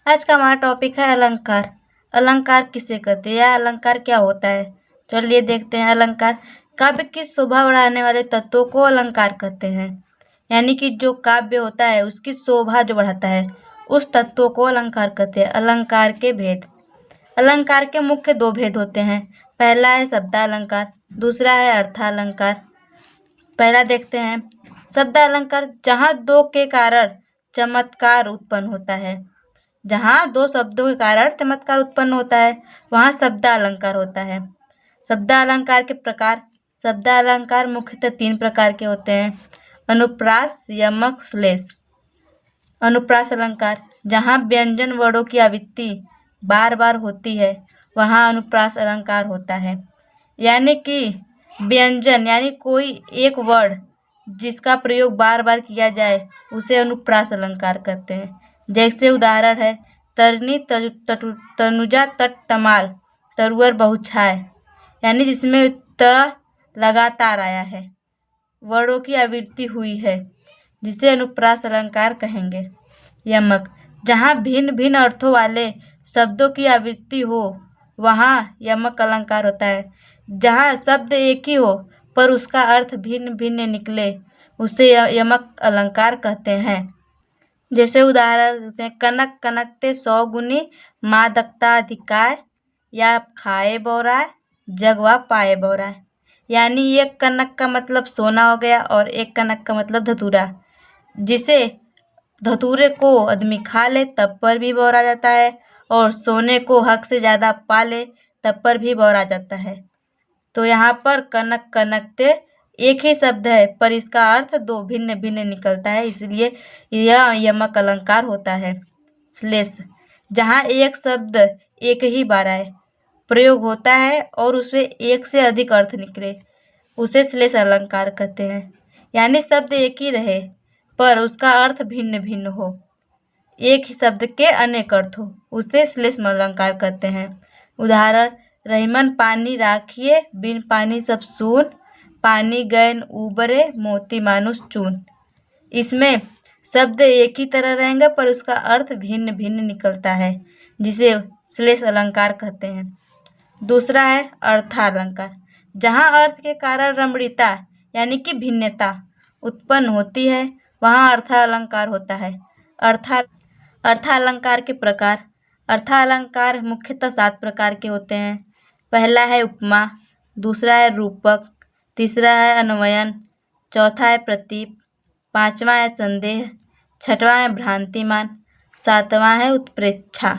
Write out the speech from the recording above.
आज का हमारा टॉपिक है अलंकार। अलंकार किसे कहते हैं या अलंकार क्या होता है, चलिए देखते हैं। अलंकार काव्य की शोभा बढ़ाने वाले तत्वों को अलंकार कहते हैं। यानी कि जो काव्य होता है उसकी शोभा जो बढ़ाता है उस तत्वों को अलंकार कहते हैं। अलंकार के भेद। अलंकार के मुख्य दो भेद होते हैं। पहला है शब्दालंकार, दूसरा है अर्थालंकार। पहला देखते हैं शब्दालंकार, जहाँ दो के कारण चमत्कार उत्पन्न होता है। जहाँ दो शब्दों के कारण चमत्कार उत्पन्न होता है वहाँ शब्दालंकार होता है। शब्दालंकार के प्रकार। शब्दालंकार मुख्यतः तीन प्रकार के होते हैं। अनुप्रास, यमक, श्लेष। अनुप्रास अलंकार, जहाँ व्यंजन वर्णों की आवृत्ति बार बार होती है वहाँ अनुप्रास अलंकार होता है। यानी कि व्यंजन यानी कोई एक वर्ण जिसका प्रयोग बार बार किया जाए उसे अनुप्रास अलंकार कहते हैं। जैसे उदाहरण है तरनी तनुजा तट तमाल तरुअर बहुछाय, यानी जिसमें त लगातार आया है, वर्णों की आवृत्ति हुई है, जिसे अनुप्रास अलंकार कहेंगे। यमक, जहाँ भिन्न भिन्न अर्थों वाले शब्दों की आवृत्ति हो वहाँ यमक अलंकार होता है। जहाँ शब्द एक ही हो पर उसका अर्थ भिन्न भिन्न निकले उसे यमक अलंकार कहते हैं। जैसे उदाहरण देते हैं कनक कनकते 100 गुनी मादकता अधिकाय, या खाए बोराय जगवा पाए बोराय। यानी एक कनक का मतलब सोना हो गया और एक कनक का मतलब धतूरा। जिसे धतूरे को आदमी खा ले तब पर भी बोरा जाता है और सोने को हक से ज़्यादा पा ले तब पर भी बोरा जाता है। तो यहाँ पर कनक कनकते एक ही शब्द है पर इसका अर्थ दो भिन्न भिन्न निकलता है, इसलिए यह यमक अलंकार होता है। श्लेष, जहाँ एक शब्द एक ही बार आए प्रयोग होता है और उसमें एक से अधिक अर्थ निकले उसे श्लेष अलंकार कहते हैं। यानी शब्द एक ही रहे पर उसका अर्थ भिन्न भिन्न हो, एक ही शब्द के अनेक अर्थ हो, उसे श्लेष अलंकार कहते हैं। उदाहरण रहीमन पानी राखिए बिन पानी सब सून, पानी गैन उबरे मोती मानुष चून। इसमें शब्द एक ही तरह रहेंगे पर उसका अर्थ भिन्न भिन्न निकलता है, जिसे श्लेष अलंकार कहते हैं। दूसरा है अर्थालंकार, जहाँ अर्थ के कारण रमणीयता यानी कि भिन्नता उत्पन्न होती है वहाँ अर्थालंकार होता है। अर्थालंकार के प्रकार। अर्थालंकार मुख्यतः 7 प्रकार के होते हैं। पहला है उपमा, दूसरा है रूपक, तीसरा है अन्वयन, चौथा है प्रतीप, पांचवा है संदेह, छठवां है भ्रांतिमान, सातवां है उत्प्रेक्षा।